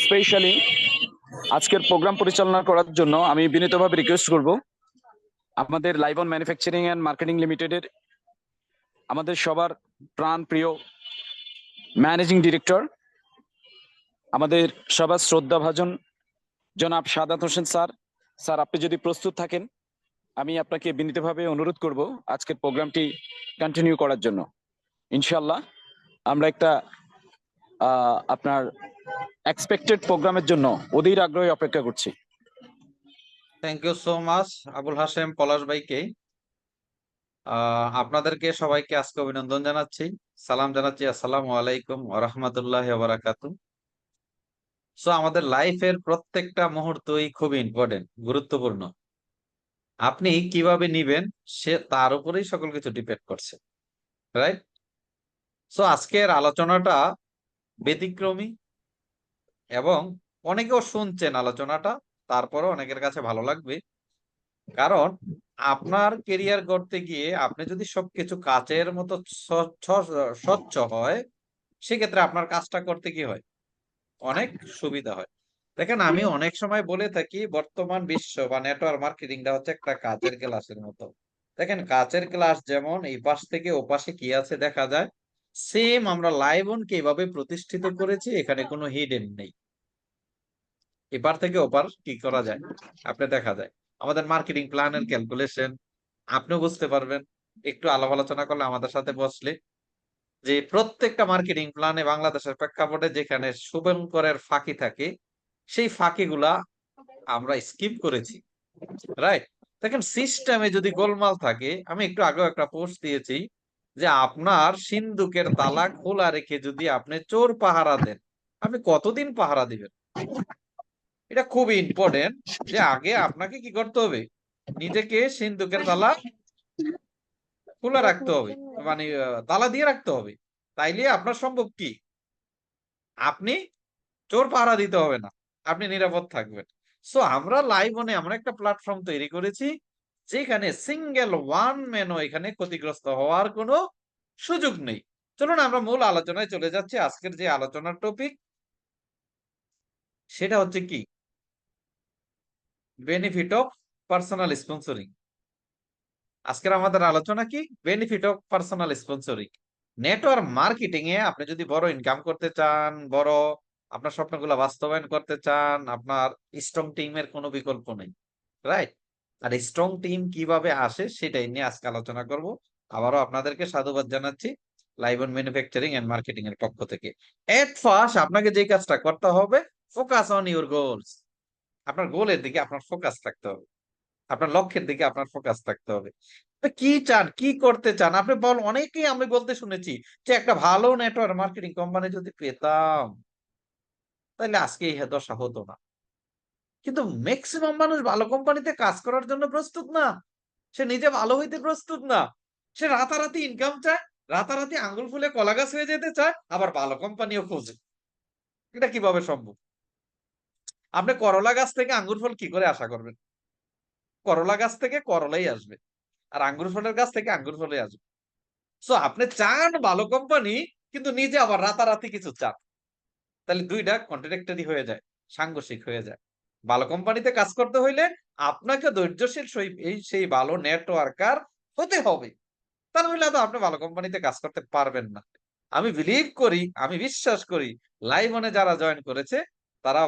Specially আজকের programme পরিচালনা করার জন্য আমি বিনীতভাবে রিকোয়েস্ট করব আমাদের লাইভন ম্যানুফ্যাকচারিং অ্যান্ড মার্কেটিং লিমিটেডের আমাদের সবার প্রাণ প্রিয় ম্যানেজিং ডিরেক্টর, আমাদের সবার শ্রদ্ধাভাজন জনাব সাদাত হোসেন স্যার। স্যার, আপনি যদি প্রস্তুত থাকেন, আমি আপনাকে বিনীতভাবে অনুরোধ করব আজকের প্রোগ্রামটি কন্টিনিউ করার জন্য। ইনশাল্লাহ আমরা একটা আপনার এক্সপেক্টেড প্রোগ্রামের জন্য অধীর আগ্রহে অপেক্ষা করছি। Thank you so much Abul Hashem Palash ভাইকে। আপনাদেরকে সবাইকে আজকে অভিনন্দন জানাচ্ছি, সালাম জানাচ্ছি। আসসালামু আলাইকুম ওয়া রাহমাতুল্লাহি ওয়া বারাকাতুহু। সো আমাদের লাইফের প্রত্যেকটা মুহূর্তই খুব ইম্পর্টেন্ট, গুরুত্বপূর্ণ। আপনি কিভাবে নিবেন সে তার উপরেই সকল কিছু ডিপেন্ড করছে, রাইট? সো আজকের আলোচনাটা ব্যতিক্রমী এবং অনেকেও শুনছেন আলোচনাটা, তারপরও অনেকের কাছে ভালো লাগবে। কারণ আপনার কেরিয়ার গড়তে গিয়ে আপনি যদি সবকিছু কাচের মতো স্বচ্ছ হয়, সেক্ষেত্রে আপনার কাজটা করতে কি হয়, অনেক সুবিধা হয়। দেখেন, আমি অনেক সময় বলে থাকি বর্তমান বিশ্ব বা নেটওয়ার্ক মার্কেটিংটা হচ্ছে একটা কাচের গ্লাসের মতো। দেখেন, কাচের গ্লাস যেমন এই পাশ থেকে ও পাশে কি আছে দেখা যায়, সেম আমরা লাইভনকে এভাবে প্রতিষ্ঠিত করেছি, এখানে কোনো হিডেন নেই। এপার থেকে ওপার কি করা যায় আপনি দেখা যায়। আমাদের মার্কেটিং প্ল্যানের ক্যালকুলেশন আপনিও বুঝতে পারবেন একটু আলাপ আলোচনা করলে, আমাদের সাথে বসলে, যে প্রত্যেকটা মার্কেটিং প্ল্যানে বাংলাদেশের প্রেক্ষাপটে যেখানে শুভঙ্করের ফাঁকি থাকে, সেই ফাঁকিগুলা আমরা স্কিপ করেছি, রাইট? দেখেন, সিস্টেমে যদি গোলমাল থাকে, আমি একটু আগেও একটা পোস্ট দিয়েছি যে আপনার সিন্ধুকের তালা খোলা রেখে যদি আপনি চোর পাহারা দেন, আপনি কতদিন পাহারা দিবেন? এটা খুব ইম্পর্টেন্ট যে আগে আপনাকে কি করতে হবে, নিজেকে সিন্ধুকের তালা খোলা রাখতে হবে, মানে তালা দিয়ে রাখতে হবে। তাইলে আপনার সম্ভব কি, আপনি চোর পাহারা দিতে হবে না, আপনি নিরাপদ থাকবেন। সো আমরা লাইভনে আমরা একটা প্ল্যাটফর্ম তৈরি করেছি যেখানে সিঙ্গেল ওয়ান ম্যানও এখানে ক্ষতিগ্রস্ত হওয়ার কোনো সুযোগ নেই। চলুন আমরা মূল আলোচনায় চলে যাচ্ছি। আজকের যে আলোচনার টপিক সেটা হচ্ছে কি, বেনিফিট অফ পার্সোনাল স্পন্সরিং। আজকের আমাদের আলোচনা কি, benefit of personal sponsoring. Network marketing এ আপনি যদি বড় ইনকাম করতে চান, বড় আপনার স্বপ্নগুলো বাস্তবায়ন করতে চান, আপনার স্ট্রং টিমের কোনো বিকল্প নেই, রাইট? আর স্ট্রং টিম কিভাবে আসে সেটাই নিয়ে আজকে আলোচনা করব। আবারও আপনাদেরকে সাধুবাদ জানাচ্ছি লাইভন ম্যানুফ্যাকচারিং এন্ড মার্কেটিং এর পক্ষ থেকে। এট ফার্স্ট আপনাকে যে কাজটা করতে হবে, ফোকাস অন ইউর গোলস। আপনার গোলের দিকে আপনার ফোকাস রাখতে হবে, আপনার লক্ষ্যের দিকে আপনার ফোকাস থাকতে হবে। কি চান, কি করতে চান আপনি বল। অনেকেই আমি বলতে শুনেছি যে একটা ভালো নেটওয়ার্ক মার্কেটিং কোম্পানি যদি পেতাম তাহলে আজকে এই দশা হতো না। কিন্তু ম্যাক্সিমাম মানুষ ভালো কোম্পানিতে কাজ করার জন্য প্রস্তুত না, সে নিজে ভালো হইতে প্রস্তুত না। সে রাতারাতি ইনকাম চায়, রাতারাতি আঙ্গুল ফুলে কলা গাছ হয়ে যেতে চায়, আবার ভালো কোম্পানিও খোঁজে। এটা কিভাবে সম্ভব? আপনি করলা গাছ থেকে আঙ্গুর ফল কি করে আশা করবেন? করলা গাছ থেকে করলাই আসবে, আর আঙ্গুর ফলের গাছ থেকে আঙ্গুর ফলে আসবে। সো আপনি চান ভালো কোম্পানি, কিন্তু নিজে আবার রাতারাতি কিছু চান, তাহলে দুইটা কন্ট্রাডিক্টরি হয়ে যায়, সাংঘর্ষিক হয়ে যায়। ভালো কোম্পানিতে কাজ করতে হইলে আপনাকে ধৈর্যশীল সেই ভালো নেটওয়ার্কার হতে হবে, তা নইলে তো আপনি ভালো কোম্পানিতে কাজ করতে পারবেন না। আমি বিলিভ করি, আমি বিশ্বাস করি লাইভনে যারা জয়েন করেছে তারা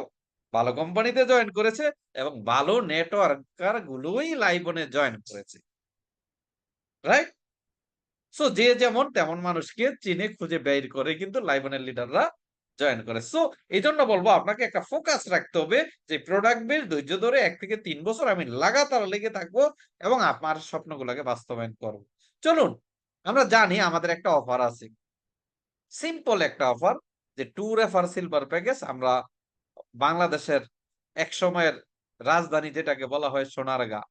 ভালো কোম্পানিতে জয়েন করেছে এবং ভালো নেটওয়ার্কার গুলোই লাইভনে জয়েন করেছে, রাইট? সো যে যেমন তেমন মানুষকে চিনে খুঁজে বের করে কিন্তু লাইভনের লিডাররা জয়েন করে। সো এই জন্য বলবো আপনাকে একটা ফোকাস রাখতে হবে যে প্রোডাক্ট বেস ধৈর্য ধরে 1 থেকে 3 বছর আমি লাগাতার লেগে থাকবো এবং আপনার স্বপ্নগুলোকে বাস্তবায়ন করব। চলুন আমরা জানি আমাদের একটা অফার আছে, সিম্পল একটা অফার, যে ট্যুর রেফার সিলভার প্যাকেজ। আমরা বাংলাদেশের এক সময়ের রাজধানী যেটাকে বলা হয় সোনারগাঁ,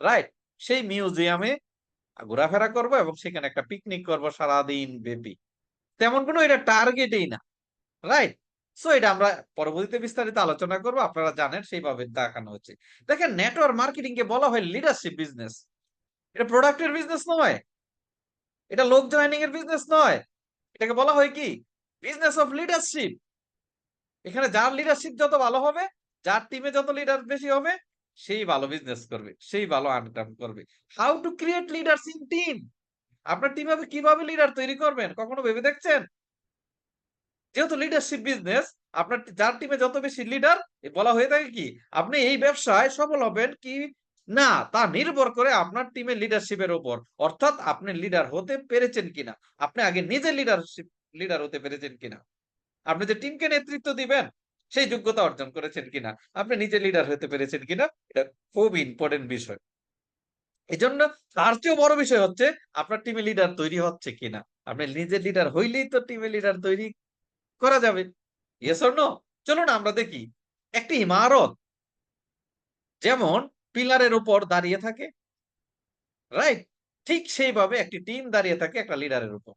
রাইট, সেই মিউজিয়ামে ঘোরাফেরা করব এবং সেখানে একটা পিকনিক করব সারাদিন ব্যাপী। তেমন কোনো এটা টার্গেটই না, রাইট? সো এটা আমরা পরবর্তীতে বিস্তারিত আলোচনা করব, আপনারা জানেন সেইভাবে দেখানো হচ্ছে। দেখেন, নেটওয়ার্ক মার্কেটিং কে বলা হয় লিডারশিপ বিজনেস। এটা প্রোডাক্টের বিজনেস নয়, এটা লোক জয়েনিং এর বিজনেস নয়, এটাকে বলা হয় কি, বিজনেস অফ লিডারশিপ। এখানে যার লিডারশিপ যত ভালো হবে, যার টিমে যত লিডার বেশি হবে, সেই ভালো বিজনেস করবে, সেই ভালো আর্ন করবে। How to create leaders in team? আপনার টিমে কিভাবে লিডার তৈরি করবেন কখনো ভেবে দেখছেন? যেহেতু লিডারশিপ বিজনেস, আপনার যার টিমে যত বেশি লিডার, বলা হয়ে থাকে কি আপনি এই ব্যবসায় সফল হবেন কি না তা নির্ভর করে আপনার টিমের লিডারশিপের উপর। অর্থাৎ আপনি লিডার হতে পেরেছেন কিনা, আপনি আগে নিজে লিডার হতে পেরেছেন কিনা, আপনি যে টিমকে নেতৃত্ব দিবেন সেই যোগ্যতা অর্জন করেছেন কিনা, আপনি নিজে লিডার হতে পেরেছেন কিনা, এটা খুব ইম্পর্টেন্ট বিষয়। এই জন্য তার চেয়েও বড় বিষয় হচ্ছে আপনার টিমে লিডার তৈরি হচ্ছে কিনা। আপনি নিজে লিডার হইলেই তো টিমে লিডার তৈরি করা যাবে। Yes or no? চলুন আমরা দেখি। একটি ইমারত যেমন পিলারের উপর দাঁড়িয়ে থাকে, রাইট? ঠিক সেইভাবে একটি টিম দাঁড়িয়ে থাকে একটা লিডারের উপর।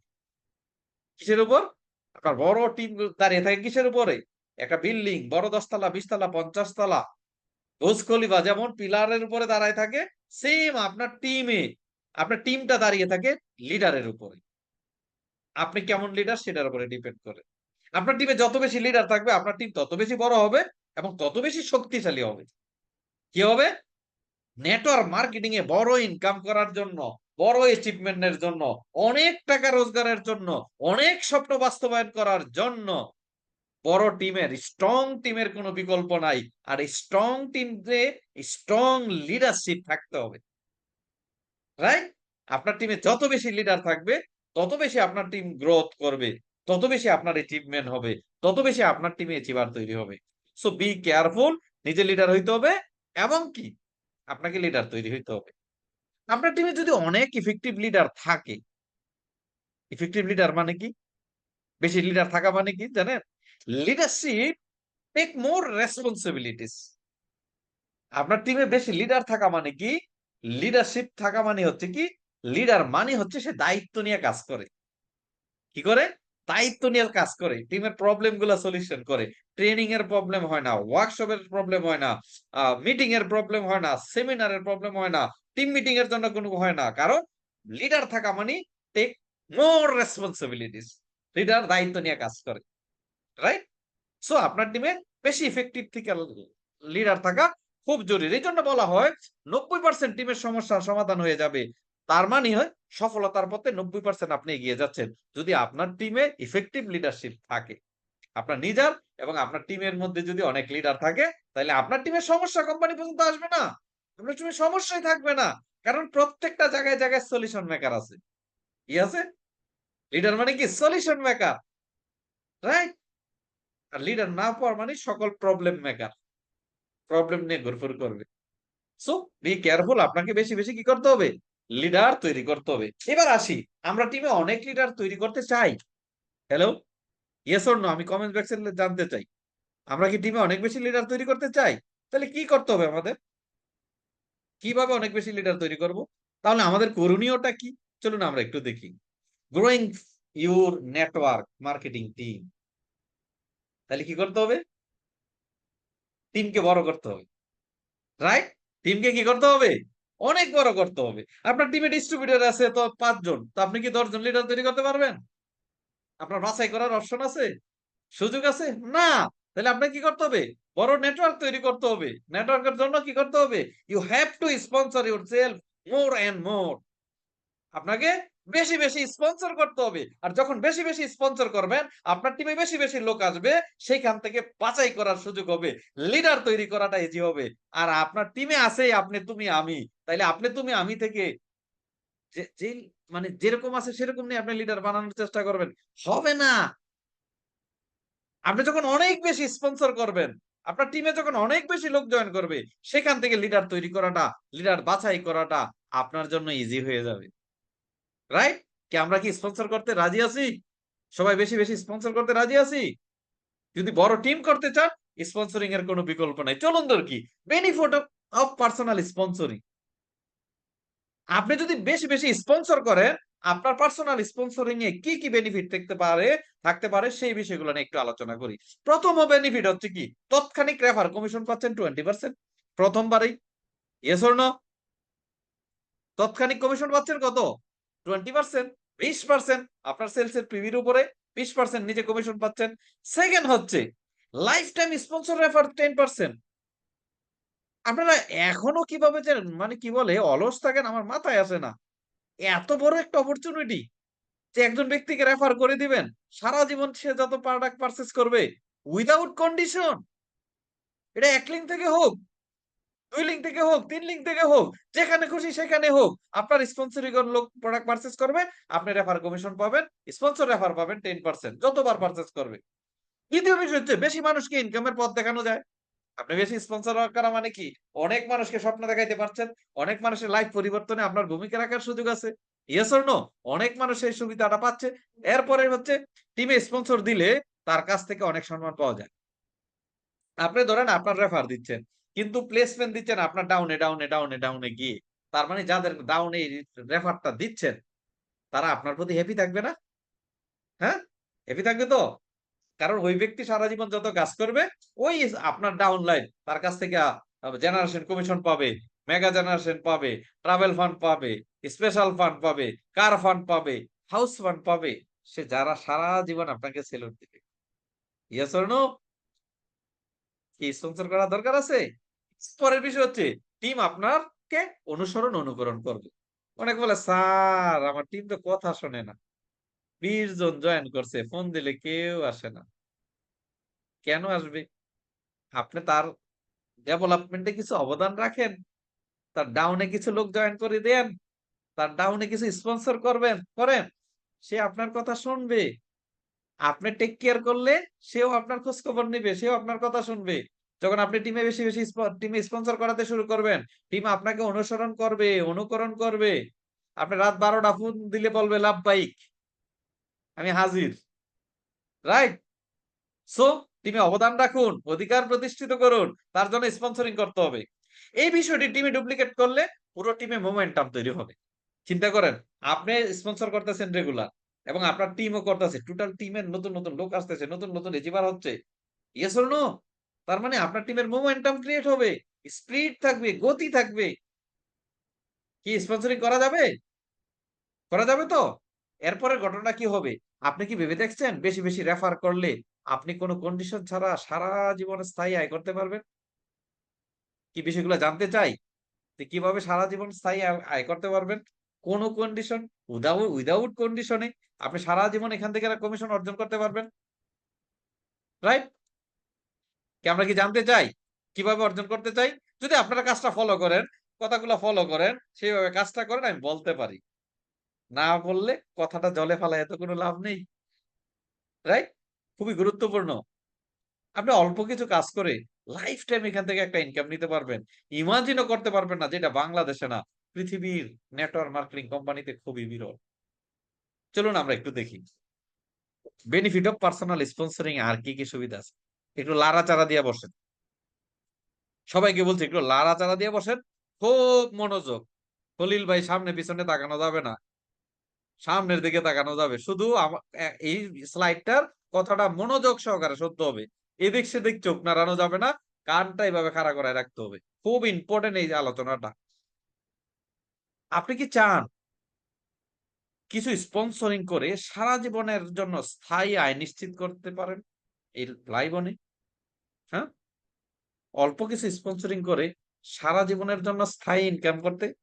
কিসের উপর? আপনার বড় টিম দাঁড়িয়ে থাকে কিসের উপরে? একটা বিল্ডিং বড় ১০ তলা, ২০ তলা, ৫০ তলা, বুর্জ খলিফা যেমন পিলারের উপরে দাঁড়ায় থাকে, সেম আপনার টিমটা দাঁড়িয়ে থাকে লিডারের উপরে। আপনি কেমন লিডার সেটার উপরে ডিপেন্ড করে। আপনার টিমে যত বেশি লিডার থাকবে, আপনার টিম তত বেশি বড় হবে এবং তত বেশি শক্তিশালী হবে। কি হবে? নেটওয়ার্ক মার্কেটিং এ বড় ইনকাম করার জন্য, বড় অ্যাচিভমেন্টের জন্য, অনেক টাকা রোজগারের জন্য, অনেক স্বপ্ন বাস্তবায়ন করার জন্য বড় স্ট্রং টিমের কোনো বিকল্প নাই। আর এই স্ট্রং টিমে স্ট্রং লিডারশিপ থাকতে হবে, রাইট? আপনার টিমে যত বেশি লিডার থাকবে, তত বেশি আপনার টিম গ্রোথ করবে, তত বেশি আপনার অ্যাচিভমেন্ট হবে, তত বেশি আপনার টিমে অ্যাচিভার তৈরি হবে। সো বি কেয়ারফুল, নিজে লিডার হইতে হবে এবং কি আপনাকে লিডার তৈরি হইতে হবে। আপনার টিমে যদি অনেক ইফেক্টিভ লিডার থাকে, ইফেক্টিভ লিডার মানে কি? বেশি লিডার থাকা মানে কি জানেন? Leadership take more responsibilities. আপনার টিমে বেশি লিডার থাকা মানে কি? লিডারশিপ থাকা মানে হচ্ছে কি? লিডার মানে হচ্ছে সে দায়িত্ব নিয়ে কাজ করে। কি করে? দায়িত্ব নিয়ে কাজ করে। টিমের প্রবলেম গুলা সলিউশন করে। ট্রেনিং এর প্রবলেম হয় না, ওয়ার্কশপের প্রবলেম হয় না, মিটিং এর প্রবলেম হয় না, সেমিনারের প্রবলেম হয় না, টিম মিটিং এর জন্য কোনো হয় না। কারণ লিডার থাকা মানে টেক মোর রেসপন্সিবিলিটিস। লিডার দায়িত্ব নিয়ে কাজ করে, রাইট? সো আপনার টিমে বেশি ইফেক্টিভ থেকে লিডার থাকা খুব জরুরি। এই জন্য বলা হয় 90% টিমের সমস্যার সমাধান হয়ে যাবে। তার মানে হয় সফলতার পথে 90% আপনি এগিয়ে যাচ্ছেন। যদি আপনার টিমে ইফেক্টিভ লিডারশিপ থাকে, আপনার নিজের এবং আপনার টিমের মধ্যে যদি অনেক লিডার থাকে, তাহলে আপনার টিমের সমস্যা কোম্পানি পর্যন্ত আসবে না। আপনার টিমের সমস্যাই থাকবে না। কারণ প্রত্যেকটা জায়গায় জায়গায় সলিউশন মেকার আছে। কি আছে? লিডার মানে কি? Solution maker, right? আর লিডার না পাওয়ার মানে সকল প্রবলেম মেকার, প্রবলেম নিয়ে ঘুরফুর করবে। সো বি কেয়ারফুল, আপনাকে বেশি বেশি কি করতে হবে? লিডার তৈরি করতে হবে। এবার আসি, আমরা টিমে অনেক লিডার তৈরি করতে চাই। Hello, yes or no? আমি কমেন্ট বক্সে জানতে চাই। আমরা কি টিমে অনেক বেশি লিডার তৈরি করতে চাই? তাহলে কি করতে হবে আমাদের? কিভাবে অনেক বেশি লিডার তৈরি করব? তাহলে আমাদের করণীয়টা কি? চলুন আমরা একটু দেখি। Growing your network marketing team. তাহলে কি করতে হবে? টিমকে বড় করতে হবে, রাইট? টিমকে কি করতে হবে? অনেক বড় করতে হবে। আপনার টিমে ডিস্ট্রিবিউটর আছে তো ৫ জন, তো আপনি কি ১০ জন লিডার তৈরি করতে পারবেন? আপনার বাছাই করার অপশন আছে? সুযোগ আছে? না। তাহলে আপনাকে কি করতে হবে? বড় নেটওয়ার্ক তৈরি করতে হবে। নেটওয়ার্কের জন্য কি করতে হবে? You have to sponsor yourself more and more. আপনাকে বেশি বেশি স্পন্সর করতে হবে। আর যখন বেশি বেশি স্পন্সর করবেন, আপনার টিমে বেশি বেশি লোক আসবে, সেইখান থেকে বাছাই করার সুযোগ হবে, লিডার তৈরি করাটা ইজি হবে। আর আপনার টিমে আছে আপনি, তুমি, আমি, তাইলে আপনি, তুমি, আমি থেকে যে মানে যেরকম আছে সেরকম নিয়ে আপনি লিডার বানানোর চেষ্টা করবেন, হবে না। আপনি যখন অনেক বেশি স্পন্সর করবেন, আপনার টিমে যখন অনেক বেশি লোক জয়েন করবে, সেখান থেকে লিডার তৈরি করাটা, লিডার বাছাই করাটা আপনার জন্য ইজি হয়ে যাবে, রাইট? আমরা কি স্পন্সর করতে রাজি আছি? সবাই বেশি বেশি স্পন্সর করতে রাজি আছি? যদি বড় টিম করতে চান, স্পন্সরিং এর কোনো বিকল্প নাই। চলুন কি বেনিফিট অফ পার্সোনাল স্পন্সরিং। আপনি যদি বেশি বেশি স্পন্সর করেন, আপনার পার্সোনাল স্পন্সরিং এ কি কি বেনিফিট থাকতে পারে সেই বিষয়গুলো নিয়ে একটু আলোচনা করি। প্রথম বেনিফিট হচ্ছে কি? তাৎক্ষণিক রেফার কমিশন পাচ্ছেন 20%, প্রথমবারেই। Yes or no? তাৎক্ষণিক কমিশন পাচ্ছেন কত? 20%, 20%। আপনার সেলস এর পিভির উপরে 20% নিজে কমিশন পাচ্ছেন। সেকেন্ড হচ্ছে লাইফ টাইম স্পন্সর রেফার 10%। আপনারা এখনো কিভাবে যে মানে কি বলে অলস থাকেন আমার মাথায় আসে না। এত বড় একটা অপরচুনিটি যে একজন ব্যক্তিকে রেফার করে দিবেন। সারা জীবন সে যত প্রোডাক্ট পারচেজ করবে উইথআউট কন্ডিশন। এটা ১ লিঙ্ক থেকে হোক, ২ লিঙ্ক থেকে হোক, ৩ লিঙ্ক থেকে হোক, যেখানে খুশি সেখানে হোক। আপনার স্পন্সরি কোন লোক প্রোডাক্ট পারচেজ করবে, আপনি রেফার কমিশন পাবেন, স্পন্সর রেফার পাবেন 10% যতবার পারচেজ করবে। ২য় বিষয় হচ্ছে বেশি মানুষকে ইনকামের পথ দেখানো যায়। আপনি বেশি স্পন্সর করা মানে কি? অনেক মানুষকে স্বপ্ন দেখাইতে পারছেন। অনেক মানুষের লাইফ পরিবর্তনে আপনার ভূমিকা রাখার সুযোগ আছে। Yes or no? অনেক মানুষ এই সুবিধাটা পাচ্ছে। এরপরে হচ্ছে টিমে স্পন্সর দিলে তার কাছ থেকে অনেক সম্মান পাওয়া যায়। আপনি ধরেন আপনার রেফার দিচ্ছেন। কিন্তু প্লেসমেন্ট দিচ্ছেন আপনার ডাউনে গিয়ে। তার মানে যাদের ডাউনে এই রেফারটা দিচ্ছেন তারা আপনার প্রতি হ্যাপি থাকবে না? হ্যাঁ? হ্যাপি থাকবে তো? কারণ ওই ব্যক্তি সারা জীবন যত কাজ করবে ওই আপনার ডাউনলাইন তার কাছ থেকে জেনারেশন কমিশন পাবে, মেগা জেনারেশন পাবে, ট্রাভেল ফান্ড পাবে, স্পেশাল ফান্ড পাবে, কার ফান্ড পাবে, হাউস ফান্ড পাবে। সে যারা সারা জীবন আপনাকে সেলুট দিবে। Yes or no? কি স্পন্সর করার দরকার আছে? পরের বিষয় হচ্ছে টিম আপনাকে অনুকরণ করবে। অনেক বলে স্যার আমার টিম তো কথা শোনে না। ২০ জন জয়েন করছে, ফোন দিলে কেউ আসে না। কেন আসবে? আপনি তার ডেভেলপমেন্টে কিছু অবদান রাখেন, তার ডাউনে কিছু লোক জয়েন করে দেন, তার ডাউনে কিছু স্পন্সর করেন, সে আপনার কথা শুনবে। আপনি টেক কেয়ার করলে সেও আপনার খোঁজ খবর নিবে, সেও আপনার কথা শুনবে। যখন আপনি বেশি টিমে স্পন্সর করাতে শুরু করবেন, টিম আপনাকে অনুসরণ করবে, অনুকরণ করবে। আপনি রাত ১২টা ফোন দিলে বলবে লাভবাহিক, আমি হাজির। রাইট? সো টিমে অবদান রাখুন, অধিকার প্রতিষ্ঠিত করুন। তার জন্য স্পন্সরিং করতে হবে। এই বিষয়টি টিমে ডুপ্লিকেট করলে পুরো টিমে মোমেন্টাম তৈরি হবে। চিন্তা করেন, আপনি স্পন্সর করতেছেন রেগুলার এবং আপনার টিমও করতেছে। টোটাল টিমের নতুন লোক আসতেছে, নতুন অ্যাচিভার হচ্ছে। Yes or no? তার মানে আপনার টিমের মোমেন্টাম ক্রিয়েট হবে, স্পিরিট থাকবে, গতি থাকবে। কি স্পন্সরিং করা যাবে? করা যাবে তো? এরপরের ঘটনা কি হবে? আপনি কি ভেবে দেখছেন বেশি রেফার করলে আপনি কোন কন্ডিশন ছাড়া সারা জীবন স্থায়ী আয় করতে পারবেন? কি বিষয়গুলো জানতে চাই? যে কিভাবে সারা জীবন স্থায়ী আয় করতে পারবেন? কোন কন্ডিশন? উইথআউট কন্ডিশনে আপনি সারা জীবন এখান থেকে একটা কমিশন অর্জন করতে পারবেন। রাইট? কি আমরা কি জানতে চাই? কিভাবে অর্জন করতে চাই? যদি আপনারা কাজটা ফলো করেন, কথাগুলো ফলো করেন, সেইভাবে কাজটা করেন আমি বলতে পারি। না বললে কথাটা জলে ফেলায় তো কোনো লাভ নেই। রাইট? খুবই গুরুত্বপূর্ণ। আপনি অল্প কিছু কাজ করে লাইফ টাইম এখান থেকে একটা ইনকাম নিতে পারবেন। ইমাজিনও করতে পারবেন না যেটা বাংলাদেশে না, পৃথিবীর নেটওয়ার্ক মার্কেটিং কোম্পানিতে খুবই বিরল। চলুন আমরা একটু দেখি। বেনিফিট অফ পার্সোনাল স্পন্সরিং আর কি সুবিধা আছে? একটু লাড়াচাড়া দিয়ে বসেন। সবাইকে বলছি একটু লাড়াচাড়া দিয়ে বসেন। খুব মনোযোগ। খলিল ভাই সামনে পিছনে তাকানো যাবে না। সামনের দিকে তাকানো যাবে। শুধু এই স্লাইডটার কথাটা মনোযোগ সহকারে শুনতে হবে। এদিক সেদিক চোখ নাড়ানো যাবে না। কানটা এভাবে খাড়া করায় রাখতে হবে। খুব ইম্পর্টেন্ট এই আলোচনাটা। আপনি কি চান কিছু স্পন্সরিং করে সারা জীবনের জন্য স্থায়ী আয় নিশ্চিত করতে পারেন এই লাইভনে? হ্যাঁ? অল্প কিছু স্পন্সরিং করে সারা জীবনের জন্য স্থায়ী ইনকাম করতে?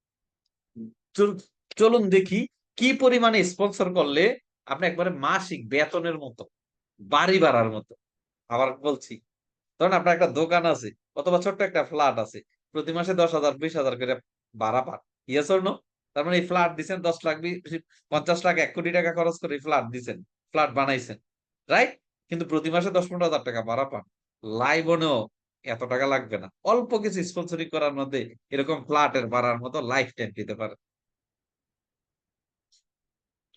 চল- চলুন দেখি কি পরিমাণে স্পন্সর করলে আপনি একবারে মাসিক বেতনের মতো, বাড়ি ভাড়ার মতো। আবার বলছি, ধরেন আপনার একটা দোকান আছে অথবা ছোট্ট একটা ফ্ল্যাট আছে। প্রতি মাসে ১০,০০০ ২০,০০০ করে ভাড়া পান। Yes or no? তার মানে এই ফ্ল্যাট দিছেন ১০ লাখ ৫০ লাখ ১ কোটি টাকা খরচ করে ফ্ল্যাট দিছেন। ফ্ল্যাট বানাইছেন। রাইট? কিন্তু প্রতি মাসে ১০-১৫,০০০ টাকা ভাড়া পান। লাইভনেও এত টাকা লাগবে না। অল্প কিছু স্পন্সরিং করার মধ্যে এরকম ফ্ল্যাটের ভাড়ার মতো লাইফ টাইম দিতে পারেন।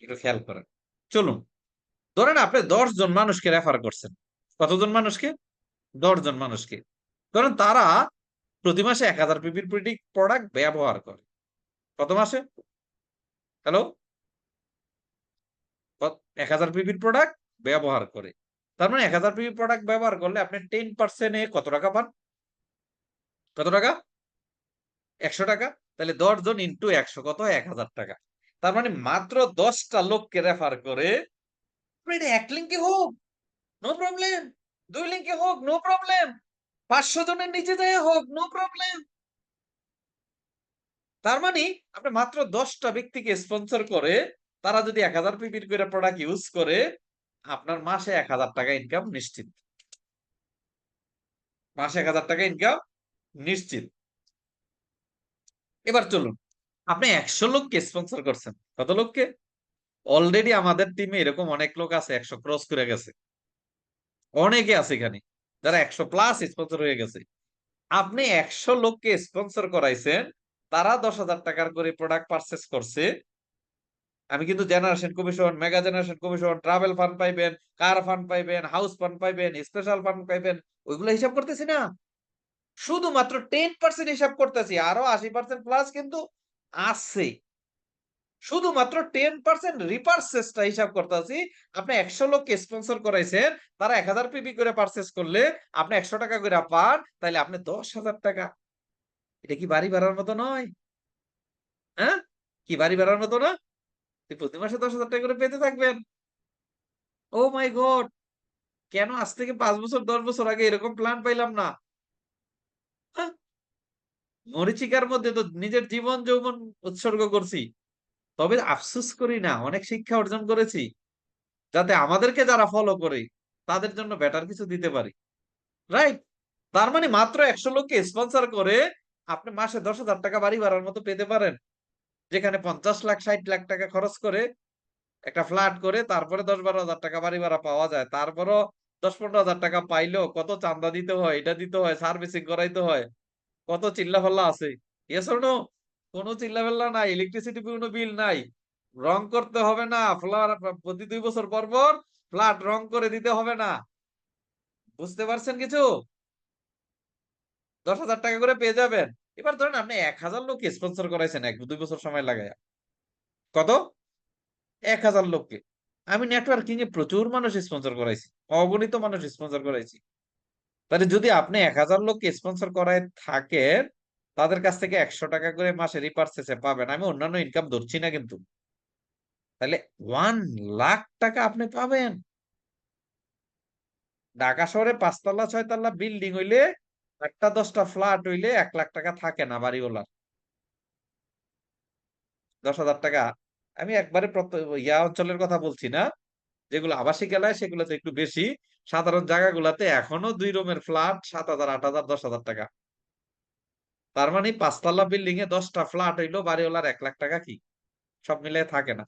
একটু খেয়াল করেন। চলুন, ধরেন আপনি ১০ জন মানুষকে রেফার করছেন। কতজন মানুষকে? ১০ জন মানুষকে। ধরেন তারা প্রতি মাসে ১,০০০ পিপির প্রোডাক্ট ব্যবহার করে। কত মাসে? হ্যালো? ১,০০০ পিপির প্রোডাক্ট ব্যবহার করে। তার মানে ১,০০০ পিপির প্রোডাক্ট ব্যবহার করলে আপনি 10% এ কত টাকা পান? কত টাকা? ৳১০০। তাহলে ১০ জন ইনটু ১০০ কত হয়? ৳১,০০০। তার মানে মাত্র ১০ টা লোককে রেফার করে আপনি এটা ১ লিঙ্কে হোক, নো প্রবলেম। 2 লিঙ্কে হোক, নো প্রবলেম। 500 জনের নিচে যায় হোক, নো প্রবলেম। তার মানে আপনি মাত্র 10টা ব্যক্তিকে স্পন্সর করে তারা যদি 1000 পিপির করে প্রোডাক্ট ইউজ করে আপনার মাসে 1000 টাকা ইনকাম নিশ্চিত। মাসে 1000 টাকা ইনকাম নিশ্চিত। এবার চলুন, আপনি 100 লোককে স্পন্সর করছেন। কত লোককে? অলরেডি আমাদের টিমে এরকম অনেক লোক আছে 100 ক্রস করে গেছে। অনেকে আছে এখানে যারা 100 প্লাস স্পন্সর হয়ে গেছে। আপনি 100 লোককে স্পন্সর করাইছেন, তারা 10,000 টাকার করে প্রোডাক্ট পারচেস করছে। আমি কিন্তু generation commission, mega generation commission, travel fund পাইবেন, কার ফান্ড পাইবেন, হাউস ফান্ড পাইবেন, স্পেশাল ফান্ড পাইবেন, ওইগুলো হিসাব করতেছি না। শুধুমাত্র 10% হিসাব করতেছি, আরো 80% প্লাস কিন্তু আছে। শুধুমাত্র 10% রিপার্সেসটা হিসাব করতেছি। আপনি 100 লোককে স্পন্সর করাইছেন, তারা 1000 পিপি করে পারচেস করলে আপনি 100 টাকা করে পান, তাইলে আপনি 10,000 টাকা। এটা কি বাড়ি ভাড়ার মতো নয়? হ্যাঁ, কি বাড়ি ভাড়ার মতো না? প্রতি মাসে 10,000 টাকা করে পেতে থাকবেন। ও মাই গড, কেন আজ থেকে 5 বছর 10 বছর আগে এরকম প্ল্যান পাইলাম না? হ্যাঁ? মরীচিকার মধ্যে তো নিজের জীবন যৌবন উৎসর্গ করছি, তবে আফসোস করি না, অনেক শিক্ষা অর্জন করেছি, যাতে আমাদেরকে যারা ফলো করে তাদের জন্য বেটার কিছু দিতে পারি। রাইট? তার মানে মাত্র 100 লোককে স্পন্সর করে আপনি মাসে 10,000 টাকা বাড়ি ভাড়ার মতো পেতে পারেন, যেখানে 50 লাখ 60 লাখ টাকা খরচ করে একটা ফ্ল্যাট করে তারপরে 10-12 হাজার টাকা বাড়ি ভাড়া পাওয়া যায়। তারপরও 10-15 হাজার টাকা পাইলেও কত চাঁদা দিতে হয়, এটা দিতে হয়, সার্ভিসিং করাইতে হয়, কত চিল্লাফাল্লা আছে। Yes or no? কোনো চিল্লাফাল্লা নাই, ইলেকট্রিসিটি কোনো বিল নাই, রং করতে হবে না, ফ্ল্যাট প্রতি 2 বছর পর পর ফ্ল্যাট রং করে দিতে হবে না। বুঝতে পারছেন কিছু? 10,000 টাকা করে পেয়ে যাবেন। এবার ধরেন আপনি 1,000 লোক স্পন্সর করাইছেন 1-2 বছর সময় লাগায়া। কত? 1,000 লোককে। আমি নেটওয়ার্কিং এ প্রচুর মানুষ স্পন্সর করাইছি, অগণিত মানুষ স্পন্সর করাইছি। তাহলে যদি আপনি 1,000 লোককে স্পন্সর করায় থাকেন, তাদের কাছ থেকে 100 টাকা করে মাসে রিপার্সেসে পাবেন। আমি অন্যান্য ইনকাম ধরছি না কিন্তু। তাহলে 1 লাখ টাকা আপনি পাবেন। ঢাকা শহরে 5 তলা 6 তলা বিল্ডিং হইলে, 8টা 10টা ফ্ল্যাট হইলে 1 লাখ টাকা থাকে না বাড়িওয়ালার। 10,000 টাকা। আমি একবারে ইয়া অঞ্চলের কথা বলছি না, যেগুলো আবাসিক এলাকায় সেগুলোতে একটু বেশি। সাধারণ জায়গাগুলোতে এখনো 2 রুমের ফ্ল্যাট 7,000, 8,000, 10,000 টাকা। তার মানে 5 তলা বিল্ডিং এ 10টা ফ্ল্যাট হইলো বাড়িওয়ালার 1 লাখ টাকা কি সব মিলিয়ে থাকে না?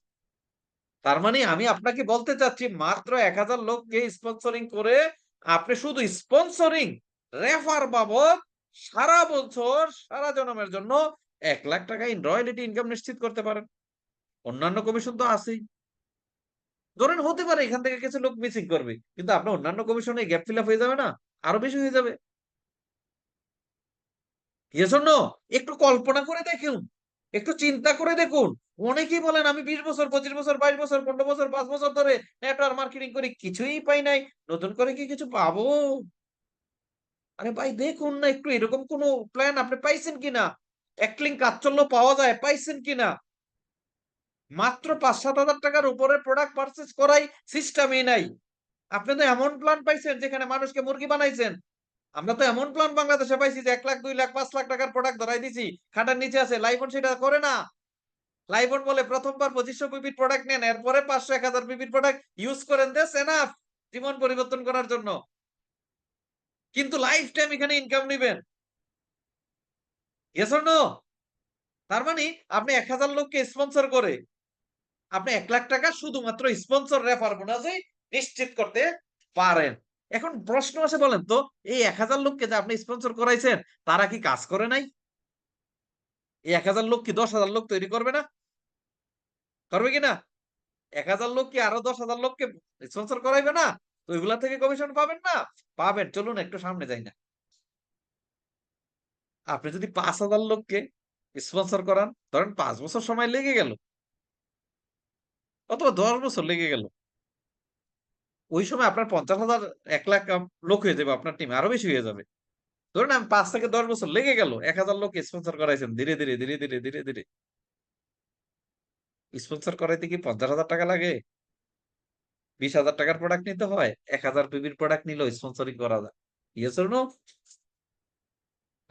তার মানে আমি আপনাকে বলতে চাচ্ছি, মাত্র 1,000 লোককে স্পন্সরিং করে আপনি শুধু স্পন্সরিং রেফার বাবদ সারা বছর সারা জনমের জন্য 1 লাখ টাকা ইন রয়্যালটি ইনকাম নিশ্চিত করতে পারেন। অন্যান্য কমিশন তো আছেই। ধরেন হতে পারে এখান থেকে কিছু লোক মিসিং করবে, কিন্তু আপনার অন্যান্য কমিশনে গ্যাপ ফিল আপ হয়ে যাবে না? আরো বেশি হয়ে যাবে। এজন্য একটু কল্পনা করে দেখুন, একটু চিন্তা করে দেখুন। অনেকেই বলেন আমি 20 বছর 25 বছর 22 বছর 15 বছর 5 বছর ধরে নেটওয়ার্ক মার্কেটিং করি, কিছুই পাই নাই, নতুন করে কি কিছু পাবো? আরে ভাই দেখুন না একটু, এরকম কোন প্ল্যান আপনি পাইছেন কিনা? এক লিঙ্ক কাচ্চল্য পাওয়া যায়, পাইছেন কিনা? মাত্র 5-7 হাজার টাকার উপরে প্রোডাক্ট পারচেস করাই সিস্টেমই নাই। আপনি তো এমন প্ল্যান পাইছেন যেখানে মানুষকে মুরগি বানাইছেন। আমরা তো এমন প্ল্যান বাংলাদেশে পাইছি যে 1 লাখ 2 লাখ 5 লাখ টাকার প্রোডাক্ট ধরাই দিছি, খাটার নিচে আছে। লাইফন সেটা করে না। লাইফন বলে প্রথমবার 2500 পিপির প্রোডাক্ট নেন, এরপরে 500-1000 পিপির প্রোডাক্ট ইউজ করেন, দ্যাটস এনাফ জীবন পরিবর্তন করার জন্য। কিন্তু লাইফ টাইম এখানে ইনকাম নিবেন। Yes or no? তার মানে আপনি 1,000 লোককে স্পন্সর করে আপনি 1 লাখ টাকা শুধুমাত্র স্পন্সর রেফার বোনাসে নিশ্চিত করতে পারেন। এখন প্রশ্ন আছে, বলেন তো, এই 1,000 লোককে যে আপনি স্পন্সর করাইছেন, তারা কি কাজ করে নাই? এই 1,000 লোক কি 10,000 লোক তৈরি করবে না? করবে কিনা? 1,000 লোক কি আরো 10,000 লোককে স্পন্সর করাইবে না? তো ওইগুলা থেকে কমিশন পাবেন না? পাবেন। চলুন একটু সামনে যাই না? আপনি যদি 5,000 লোককে স্পন্সর করান, ধরেন 5 বছর সময় লেগে গেল, অথবা 10 বছর লেগে গেল, ওই সময় আপনার 50,000 1 লাখ লোক হয়ে যাবে, আপনার টিমে আরো বেশি হয়ে যাবে। ধরুন আমি 5 থেকে 10 বছর লেগে গেল, 1,000 লোক স্পন্সর করাইছেন, ধীরে ধীরে ধীরে ধীরে ধীরে ধীরে। স্পন্সর করাইতে কি 50,000 টাকা লাগে? 20,000 টাকার প্রোডাক্ট নিতে হয়, 1,000 পিবির প্রোডাক্ট নিলেও স্পন্সরিং করা যায়। Yes or no?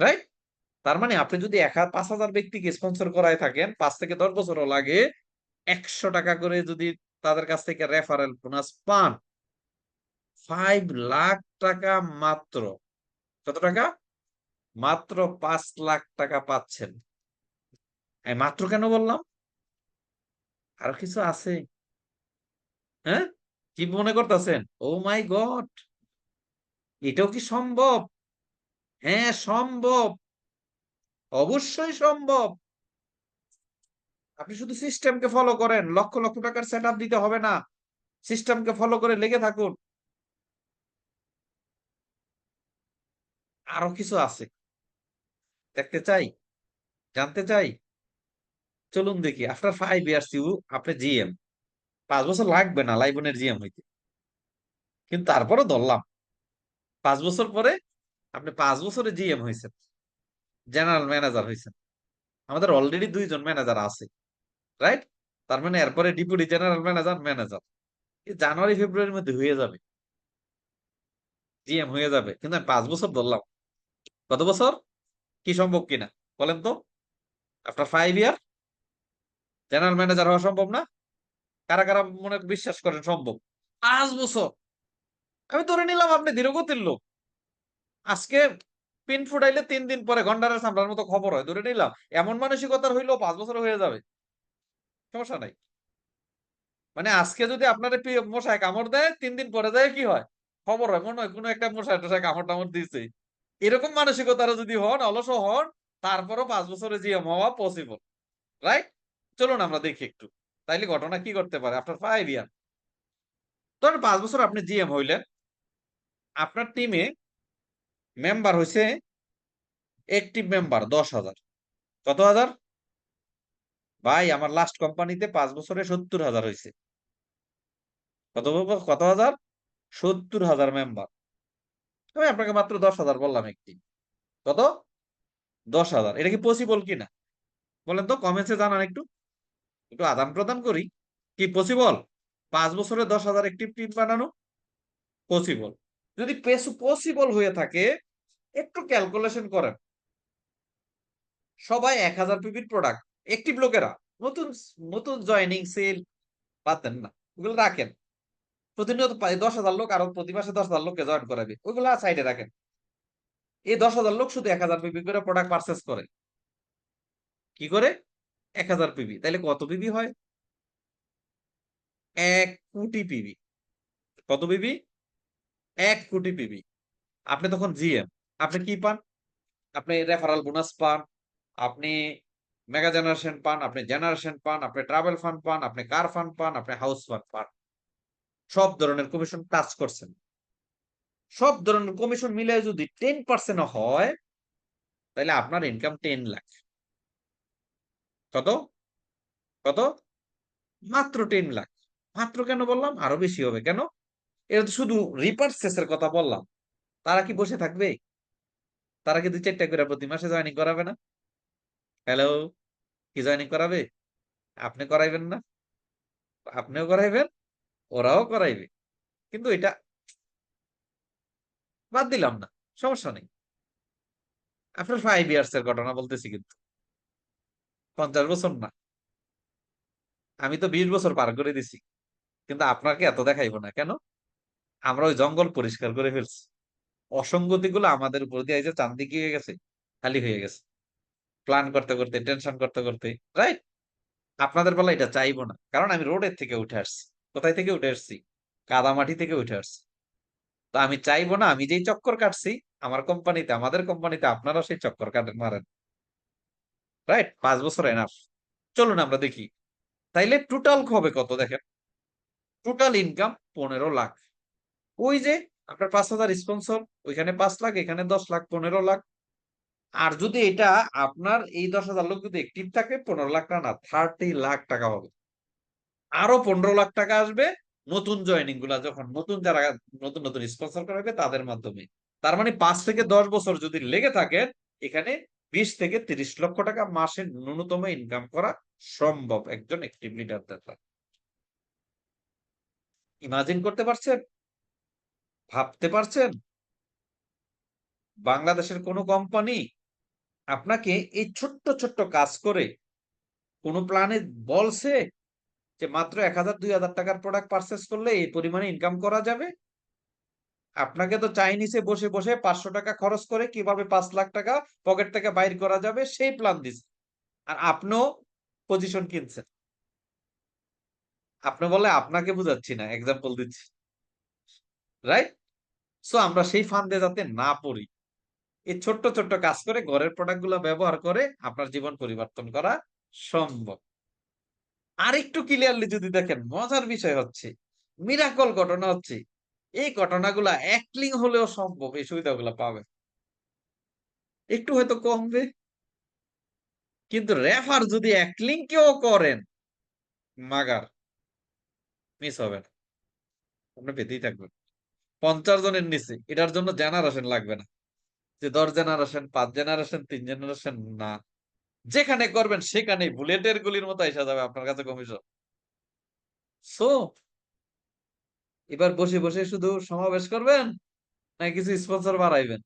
রাইট? তার মানে আপনি যদি 5,000 ব্যক্তিকে স্পন্সর করায় থাকেন, 5 থেকে 10 বছরও লাগে, 100 টাকা করে যদি তাদের কাছ থেকে রেফারেল বোনাস পান, 5 লাখ টাকা মাত্র। কত টাকা? মাত্র 5 লাখ টাকা পাচ্ছেন। আমি মাত্র কেন বললাম? আরো কিছু আছে। হ্যাঁ, কি মনে করতেছেন? ও মাই গড, এটাও কি সম্ভব? হ্যাঁ সম্ভব, অবশ্যই সম্ভব। আপনি শুধু সিস্টেমকে ফলো করেন, লক্ষ লক্ষ টাকার সেট আপ দিতে হবে না, সিস্টেমকে ফলো করে লেগে থাকুন। আরো কিছু আছে, দেখতে চাই, জানতে চাই, চলুন দেখি। আফটার 5 ইয়ার্স ইউ আপনি জিএম, 5 বছর লাগবে না লাইবনের জিএম হইতে, কিন্তু তারপরও ধরলাম 5 বছর পরে আপনি 5 বছরে জিএম হয়েছেন, জেনারেল ম্যানেজার হয়েছেন। আমাদের অলরেডি 2 জন ম্যানেজার আছে, রাইট? তার মানে এরপরে ডিপুটি জেনারেল ম্যানেজার, ম্যানেজার জানুয়ারি ফেব্রুয়ারির মধ্যে হয়ে যাবে, জিএম হয়ে যাবে। কিন্তু আমি 5 বছর ধরলাম, কত বছর? কি সম্ভব কিনা বলেন তো? আফটার 5 ইয়ার জেনারেল ম্যানেজার হওয়া সম্ভব না? কারা কারা মনে বিশ্বাস করেন সম্ভব? 5 বছর। আমি ধরে নিলাম আপনি ধীরগতির লোক, আজকে পিন ফুটাইলে 3 দিন পরে গন্ডারের সামলার মতো খবর হয়, ধরে নিলাম এমন মানসিকতার হইলেও 5 বছর হয়ে যাবে, সমস্যা নাই। মানে আজকে যদি আপনার মশায় কামড় দেয়, 3 দিন পরে যায় কি হয়, খবর হয়, মনে হয় কোনো একটা মশায় টশায় কামড় টামড় দিচ্ছে। এরকম মানসিকতারা যদি হন, অলস হন, তারপরও 5 বছরে জিএম হওয়া পসিবল, রাইট? চলুন আমরা দেখি একটু, তাইলে ঘটনা কি করতে পারে আফটার 5 ইয়ার। ধরেন 5 বছর আপনি জিএম হইলেন, আপনার টিমে মেম্বার হয়েছে, অ্যাক্টিভ মেম্বার 10,000। কত হাজার? ভাই আমার লাস্ট কোম্পানিতে 5 বছরে 70,000 হয়েছে। কত হাজার? 70,000 মেম্বার। আমি আপনাকে মাত্র 10,000 বললাম একটি। কত? 10,000। এটা কি পসিবল কিনা বলেন তো, কমেন্টসে জানান একটু, একটু আদান প্রদান করি। কি পসিবল 5 বছরে 10,000 একটি টিম বানানো? পসিবল। যদি পসিবল হয়ে থাকে, একটু ক্যালকুলেশন করেন। সবাই 1,000 পিপির প্রোডাক্ট, একটিভ লোকেরা, নতুন নতুন জয়নিং সেল বাদ দেন না, ওগুলো রাখেন। প্রতিনিয়ত 10,000 লোক, আরো প্রতি মাসে 10,000 লোককে জয়েন করাবে, ওইগুলো সাইডে রাখেন। এই 10,000 লোক শুধু 1,000 পিপি করে প্রোডাক্ট পারচেস করে। কি করে? 1,000 পিপি, তাইলে কত পিপি হয়? 1 কোটি পিপি। কত পিপি? 1 কোটি পিপি। আপনি তখন জিএম, আপনি কি পান? আপনি রেফারাল বোনাস পান, আপনি মেগা জেনারেশন পান, আপনি জেনারেশন পান, আপনি ট্রাভেল ফান্ড পান, আপনি কার ফান্ড পান, আপনি হাউস ফান্ড পান। সব ধরনের কমিশন টাচ করছেন। সব ধরনের কমিশন মিলে যদি 10% হয়, তাহলে আপনার ইনকাম 10 লাখ। কত? কত? মাত্র 10 লাখ। মাত্র কেন বললাম? আরো বেশি হবে কেন? এটা তো শুধু রিপার্চেসের কথা বললাম। তারা কি বসে থাকবে? তারা কি 2-4টা করে প্রতি মাসে জয়েনিং করাবে না? হ্যালো, কি জয়েনিং করাবে? আপনি করাইবেন না? আপনিও করাইবেন, ওরাও করাইবে। কিন্তু এটা বাদ দিলাম না, সমস্যা নেই। আপনার 5 ইয়ার্স এর ঘটনা বলতেছি, কিন্তু 50 বছর না। আমি তো 20 বছর পার করে দিছি, কিন্তু আপনাকে এত দেখাইবো না কেন? আমরা ওই জঙ্গল পরিষ্কার করে ফেলছি, অসঙ্গতি গুলো আমাদের উপর দিয়ে এই যে চান্দিকে হয়ে গেছে, খালি হয়ে গেছে, প্ল্যান করতে করতে, টেনশন করতে করতে, রাইট? আপনাদের বেলা এটা চাইবো না, কারণ আমি রোডের থেকে উঠে আসছি। কোথায় থেকে উঠে আসছি? কাদামাটি থেকে উঠে আসছি। তো আমি চাইবো না আমি যেই চক্কর কাটছি আমার কোম্পানিতে, আমাদের কোম্পানিতে আপনারা সেই চক্কর কাটেন, মারেন, রাইট? 5 বছর এনাফ। চলুন আমরা দেখি, তাইলে টোটাল হবে কত দেখেন। Total income 15 lakh. ওই যে আপনার 5,000 স্পন্সর, ওইখানে 5 লাখ, এখানে 10 লাখ, 15 লাখ। আর যদি এটা আপনার এই 10,000 লোক যদি অ্যাক্টিভ থাকে, 15 লাখ টাকা না, 30 লাখ টাকা হবে। আরো 15 লাখ টাকা আসবে নতুন জয়েনিং গুলা, যখন নতুন যারা নতুন নতুন স্পন্সর করাবে তাদের মাধ্যমে। তার মানে 5 থেকে 10 বছর যদি লেগে থাকে, এখানে 20 থেকে 30 লক্ষ টাকা মাসে ন্যূনতম ইনকাম করা সম্ভব একজন অ্যাক্টিভ লিডার দ্বারা। ইমাজিন করতে পারছেন? ভাবতে পারছেন? বাংলাদেশের কোন কোম্পানি আপনাকে এই ছোট্ট, ছোট্ট কাজ করে কোন প্ল্যানে বলছে যে মাত্র ১,০০০ ৳২,০০০ র প্রোডাক্ট পারচেজ করলে এই পরিমাণে ইনকাম করা যাবে? আপনাকে তো চাইনিজে বসে, বসে ৳৫০০ খরচ করে কিভাবে ৳৫,০০,০০০ পকেট থেকে বাইর করা যাবে সেই প্ল্যান দিছে। আর আপনিও পজিশন কিনছেন। আপনি বলে আপনাকে বুঝাচ্ছি না, এক্সাম্পল দিচ্ছি। রাইট? সো আমরা সেই ফাঁদে যাতে না পড়ি। এই ছোট্ট, ছোট্ট কাজ করে ঘরের প্রোডাক্ট গুলা ব্যবহার করে আপনার জীবন পরিবর্তন করা সম্ভব। আরেকটু ক্লিয়ারলি যদি দেখেন মজার বিষয় হচ্ছে, মিরাকল ঘটনা হচ্ছে, এই ঘটনাগুলা এক লিঙ্ক হলেও সম্ভব এই সুবিধাগুলা পাবেন। একটু হয়তো কমবে, কিন্তু রেফার যদি এক লিঙ্কেও করেন, মাগার মিস হবে না। আপনি পেতেই থাকবেন। ৫০ জনের নিচে এটার জন্য জেনারেশন লাগবে না। যে ১০ জেনারেশন, ৫ জেনারেশন, ৩ জেনারেশন না। যেখানে করবেন সেখানেই বুলেটের গুলির মতো এসে যাবে আপনার কাছে কমিশন। সো এবার বসে, বসে শুধু সমাবেশ করবেন নাকি কিছু স্পন্সর বাড়াইবেন?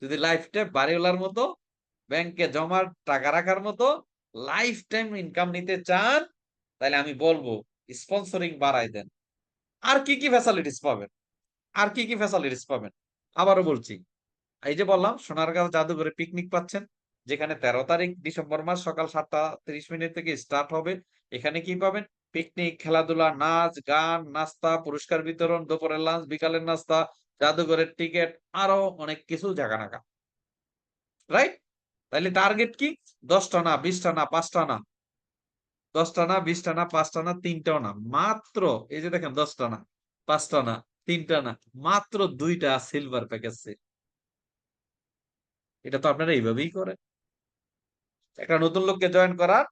যদি লাইফ টাইম বাড়িওয়ালার মতো ব্যাংকে জমা টাকা রাখার মতো লাইফ টাইম ইনকাম নিতে চান, তাহলে আমি বলবো স্পন্সরিং বাড়াই দেন। আর কি, কি ফ্যাসিলিটিস পাবেন? আর কি, কি ফ্যাসিলিটিস পাবেন? আবারও বলছি। এই যে বললাম সোনারগাঁও জাদুঘরে পিকনিক পাচ্ছেন। যেখানে ১৩ তারিখ ডিসেম্বর মাস সকাল ৭:৩০ থেকে স্টার্ট হবে। এখানে কি পাবেন? পিকনিক, খেলাধুলা, নাচ, গান, নাস্তা, পুরস্কার বিতরণ, দুপুরের লাঞ্চ, বিকালের নাস্তা, জাদুঘরের টিকেট, আরো অনেক কিছু জাগা-নাগা। রাইট? তাইলে টার্গেট কি? ১০ টা না, ২০ টা না, ৫ টা না। ১০ টা না, ২০ টা না, ৫ টা না, ৩ টাও না। মাত্র এই যে দেখেন ১০ টা না, ৫ টা না, ৩ টা না, মাত্র ২ টা সিলভার প্যাকেজ সেট। এটা তো আপনারা এইভাবেই করেন। একটা নতুন লোককে জয়েন করার,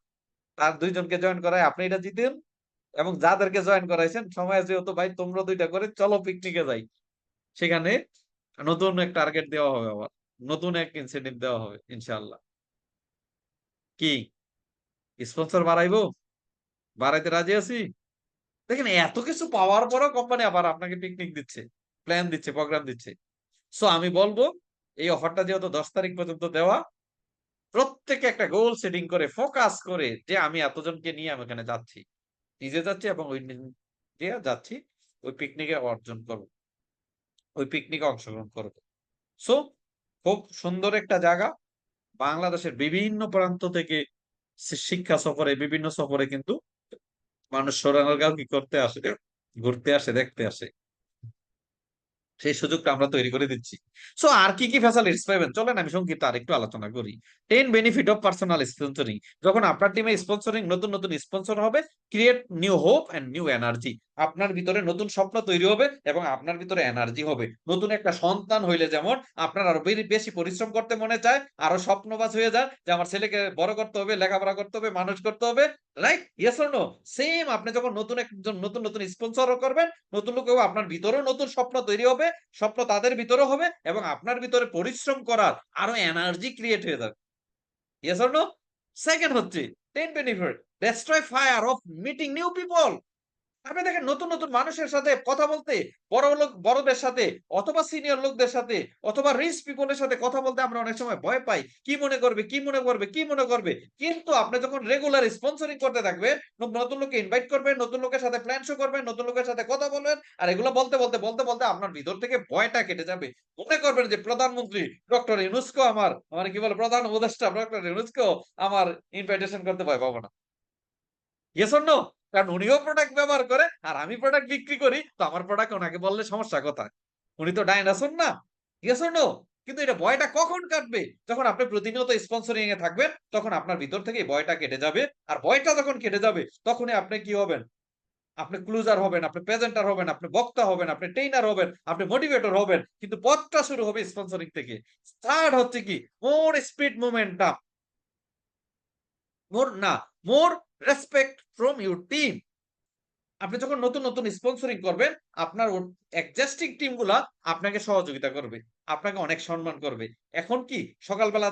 তার ২ জনকে জয়েন করায় আপনি এটা জিতেন এবং যাদেরকে জয়েন করাইছেন সময় যেহেতু ভাই তোমরা ২ টা করে চলো পিকনিকে যাই। সেখানে নতুন এক টার্গেট দেওয়া হবে আবার। নতুন এক ইনসেনটিভ দেওয়া হবে ইনশাআল্লাহ। কি? স্পন্সর বাড়াইবো? বাড়াইতে রাজি আছি? দেখেন এত কিছু পাওয়ার পরেও কোম্পানি আবার আপনাকে পিকনিক দিচ্ছে, প্ল্যান দিচ্ছে, প্রোগ্রাম দিচ্ছে। সো আমি বলব এই অফারটা যেহেতু ১০ তারিখ পর্যন্ত দেওয়া, প্রত্যেকে একটা গোল সেটিং করে ফোকাস করে যে আমি এতজনকে নিয়ে আমি ওখানে যাচ্ছি। নিজে যাচ্ছি এবং ওই দিয়ে যাচ্ছি। ওই পিকনিকে অর্জন করব। ওই পিকনিকে অংশগ্রহণ করব। সো খুব সুন্দর একটা জায়গা। বাংলাদেশের বিভিন্ন প্রান্ত থেকে শিক্ষা সফরে বিভিন্ন সফরে কিন্তু মানুষ সোনারগাঁও কি করতে আসে? ঘুরতে আসে, দেখতে আসে। সেই সুযোগটা আমরা তৈরি করে দিচ্ছি। সো আর কি, কি ফ্যাসিলিটিস পাবেন? চলেন আমি সংক্ষিপ্ত আরেকটু আলোচনা করি। 10 বেনিফিট অফ পার্সোনাল স্পন্সরিং। যখন আপনার টিমে স্পন্সরিং নতুন, নতুন স্পন্সর হবে, create new hope and new energy. আপনার ভিতরে নতুন স্বপ্ন তৈরি হবে এবং আপনার ভিতরে এনার্জি হবে। নতুন একটা সন্তান হইলে যেমন আপনার আরো বেশি পরিশ্রম করতে মনে চায়, আরো স্বপ্নবাজ হয়ে যান যে আমার ছেলেকে বড় করতে হবে, লেখাপড়া করতে হবে, মানুষ করতে হবে। Right? Yes or no? Same আপনি যখন একজন নতুন, নতুন স্পন্সরও করবেন, নতুন লোকেও আপনার ভিতরেও নতুন স্বপ্ন তৈরি হবে, স্বপ্ন তাদের ভিতরেও হবে এবং আপনার ভিতরে পরিশ্রম করার আরো এনার্জি ক্রিয়েট হয়ে যাবে। Yes or no? সেকেন্ড হচ্ছে 10 benefit destroy fire of meeting new people. আপনি দেখেন নতুন, নতুন মানুষের সাথে কথা বলতে, বড়দের সাথে অথবা সিনিয়র লোকদের সাথে অথবা রিচ পিপল এর সাথে কথা বলতে আমরা অনেক সময় ভয় পাই। কি মনে করবে, কি মনে করবে, কি মনে করবে? কিন্তু আপনি যখন রেগুলার স্পন্সরিং করতে থাকবেন, নতুন লোককে ইনভাইট করবেন, নতুন লোকের সাথে প্ল্যান শো করবেন, নতুন লোকের সাথে কথা বলবেন। আর এগুলো বলতে আপনার ভিতর থেকে ভয়টা কেটে যাবে। মনে করবেন যে প্রধানমন্ত্রী ডক্টর ইউনূসকো আমার মানে কি বলে প্রধান উপদেষ্টা ডক্টর ইউনূসকো আমার ইনভাইটেশন করতে ভয় পাবো না। Yes or no? কারণ উনিও প্রোডাক্ট ব্যবহার করে আর আমি প্রোডাক্ট বিক্রি করি। তো আমার প্রোডাক্ট ওনাকে বললে সমস্যা কোথায়? উনি তো ডাইনোসর না। Yes or no? কিন্তু এটা ভয়টা কখন কাটবে? যখন আপনি প্রতিনিয়ত স্পন্সরিং এ থাকবেন, তখন আপনার ভিতর থেকে এই ভয়টা কেটে যাবে। আর ভয়টা যখন কেটে যাবে, তখনই আপনি কি হবেন? আপনি ক্লুজার হবেন, আপনি প্রেজেন্টার হবেন, আপনি বক্তা হবেন, আপনি ট্রেইনার হবেন, আপনি মোটিভেটর হবেন। কিন্তু পথটা শুরু হবে স্পন্সরিং থেকে। থার্ড হচ্ছে কি? মোর স্পিড মোমেন্টাম। মোর না, more respect from your team. আপনি যখন নতুন নতুন স্পন্সরিং করবেন, আপনার এক্সিস্টিং টিম গুলা আপনাকে সহযোগিতা করবে, আপনাকে অনেক সম্মান করবে। এখন কি সকালবেলা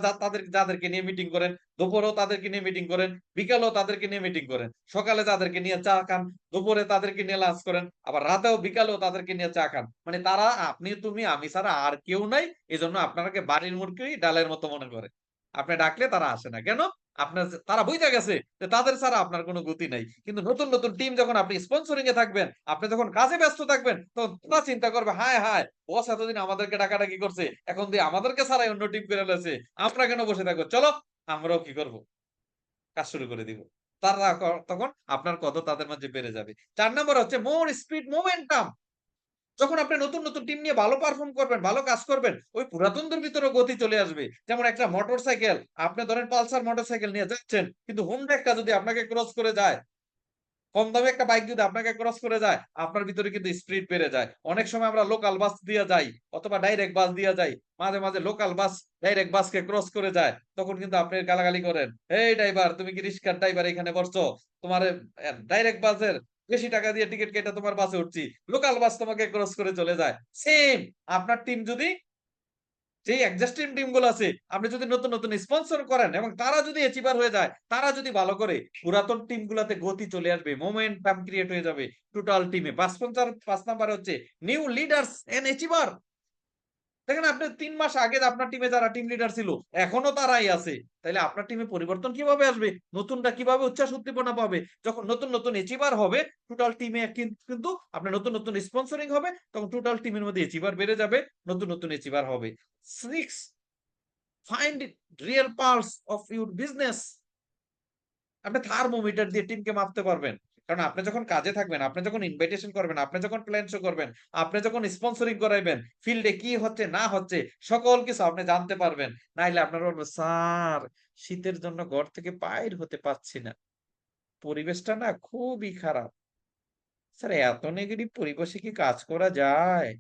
যাদেরকে নিয়ে মিটিং করেন, দুপুরেও তাদেরকে নিয়ে মিটিং করেন, বিকালেও তাদেরকে নিয়ে মিটিং করেন, সকালে তাদেরকে নিয়ে চা খান, দুপুরে তাদেরকে নিয়ে লাঞ্চ করেন, আবার রাতেও বিকালেও তাদেরকে নিয়ে চা খান। মানে তারা আপনি তুমি আমি ছাড়া আর কেউ নাই, এজন্য আপনাকে বাড়ির মুরগি ডালের মতো মনে করে। আপনি ডাকলে তারা আসে না কেন? তারা বুঝতে গেছে যে তাদের ছাড়া আপনার কোনো গতি নাই। কিন্তু নতুন নতুন টিম যখন আপনি স্পন্সরিং এ থাকবেন, আপনি যখন কাজে ব্যস্ত থাকবেন, তখন তারা চিন্তা করবে, হায় হায়, বস এতদিন আমাদেরকে ডাকাডাকি করছে, এখন দিয়ে আমাদেরকে ছাড়াই অন্য টিম করে ফেলেছে, আমরা কেন বসে থাকবো, চলো আমরাও কি করব, কাজ শুরু করে দিব। তারা তখন আপনার কত তাদের মাঝে বেড়ে যাবে। 4 নম্বর হচ্ছে মোর স্পিড মোমেন্টাম। যখন আপনি নতুন নতুন টিম নিয়ে ভালো পারফর্ম করবেন, ভালো কাজ করবেন, ওই পুরাতনদের ভিতরে গতি চলে আসবে। যেমন একটা মোটরসাইকেল, আপনি ধরেন পালসার মোটরসাইকেল নিয়ে যাচ্ছেন, কিন্তু হোন্ডা একটা যদি আপনাকে ক্রস করে যায়, কম দামে একটা বাইক যদি আপনাকে ক্রস করে যায়, আপনার ভিতরে কিন্তু স্পিড বেড়ে যায়। অনেক সময় আমরা লোকাল বাস দিয়ে যাই অথবা ডাইরেক্ট বাস দিয়ে যাই, মাঝে মাঝে লোকাল বাস ডাইরেক্ট বাসকে ক্রস করে যায়, তখন কিন্তু আপনি গালাগালি করেন, এই ড্রাইভার, তুমি কি রিক্সার ড্রাইভার এখানে বসছো? তোমার ডাইরেক্ট বাসের বেশি টাকা দিয়ে টিকিট কেটে তোমার বাসে উঠছি, লোকাল বাস তোমাকে ক্রস করে চলে যায়। সেম আপনার টিম যদি, যে এক্সিস্টিং টিম গুলো আছে, আপনি যদি নতুন নতুন স্পন্সর করেন এবং তারা যদি অ্যাচিভার হয়ে যায়, তারা যদি ভালো করে, পুরাতন টিম গুলাতে গতি চলে আসবে, মোমেন্টাম ক্রিয়েট হয়ে যাবে টোটাল টিমে। 5 নাম্বার হচ্ছে নিউ লিডার্স এন্ড অ্যাচিভার। দেখেন আপনি 3 মাস আগে আপনার টিমে যারা টিম লিডার ছিল, এখনো তারাই আছে। তাহলে আপনার টিমে পরিবর্তন কিভাবে আসবে? নতুনটা কিভাবে উচ্ছ্বাস উদ্দীপনা পাবে? যখন নতুন নতুন অ্যাচিভার হবে টোটাল টিমে, কিন্তু আপনার নতুন নতুন স্পন্সরিং হবে, তখন টোটাল টিমের মধ্যে অ্যাচিভার বেড়ে যাবে, নতুন নতুন অ্যাচিভার হবে। 6, find real pulse of your business. আপনি থার্মোমিটার দিয়ে টিমকে মাপতে পারবেন। কারণ আপনি যখন কাজে থাকবেন, আপনি যখন ইনভাইটেশন করবেন, আপনি যখন প্ল্যান শো করবেন, আপনি যখন স্পন্সরিং করাইবেন, ফিল্ডে কি হচ্ছে না হচ্ছে সকল কিছু আপনি জানতে পারবেন। নাইলে আপনার বলবো, স্যার শীতের জন্য ঘর থেকে বাইর হতে পারছি না, পরিবেশটা না খুবই খারাপ। স্যার এত নেগেটিভ পরিবেশে কি কাজ করা যায়?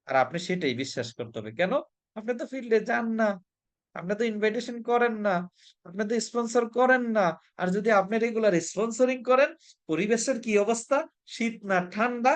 আর আপনি সেটাই বিশ্বাস করতে হবে কেন? আপনি তো ফিল্ডে যান না, আপনি তো ইনভাইটেশন করেন না, আপনি তো স্পন্সর করেন না। আর যদি আপনি রেগুলার স্পন্সরিং করেন, পরিবেশের কি অবস্থা, শীত না ঠান্ডা,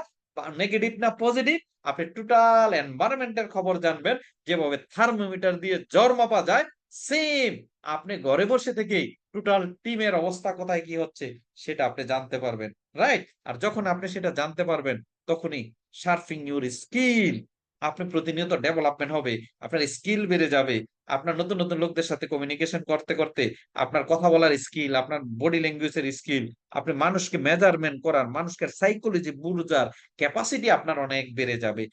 নেগেটিভ না পজিটিভ, আপনি টোটাল এনভায়রনমেন্টের খবর জানবেন। যেভাবে থার্মোমিটার দিয়ে জ্বর মাপা যায়, সেম আপনি ঘরে বসে থেকেই টোটাল টিমের অবস্থা কোথায় কি হচ্ছে সেটা আপনি জানতে পারবেন। রাইট? আর যখন আপনি সেটা জানতে পারবেন, তখনই শার্পিং ইউর স্কিল, আপনি প্রতিনিয়ত ডেভেলপমেন্ট হবে, আপনার স্কিল বেড়ে যাবে। আপনার নতুন নতুন লোকদের সাথে কমিউনিকেশন করতে করতে আপনার কথা বলার স্কিল, আপনার বডি ল্যাঙ্গুয়েজের স্কিল, আপনি মানুষকে মেজারমেন্ট করার, মানুষকে সাইকোলজি বুঝার ক্যাপাসিটি আপনার অনেক বেড়ে যাবে।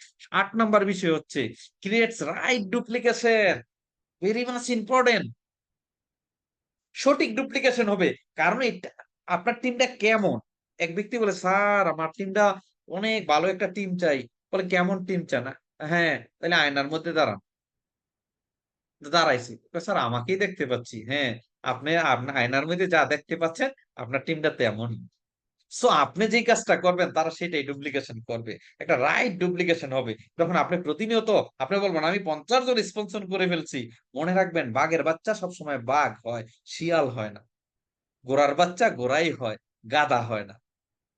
8 নাম্বার বিষয় হচ্ছে creates right duplication, very much important. সঠিক ডুপ্লিকেশন হবে। কারণ এটা, আপনার টিমটা কেমন? এক ব্যক্তি বলে, স্যার আমার টিমটা অনেক ভালো একটা টিম চাই। বলে কেমন টিম চান? হ্যাঁ, তাহলে আয়নার মধ্যে দাঁড়ান। দাঁড়াইছি, স্যার আমাকেই দেখতে পাচ্ছি। হ্যাঁ, আপনি আপনার আয়নার মধ্যে যা দেখতে পাচ্ছেন, আপনার টিমটা তেমনই। সো আপনি যেই কাজটা করবেন, তারা সেটাই ডুপ্লিকেশন করবে। একটা রাইট ডুপ্লিকেশন হবে। যখন আপনি প্রতিনিয়ত, আপনি বলবেন আমি 50 জন স্পন্সর করে ফেলছি, মনে রাখবেন বাঘের বাচ্চা সবসময় বাঘ হয়, শিয়াল হয় না। ঘোড়ার বাচ্চা ঘোড়াই হয়, গাধা হয় না।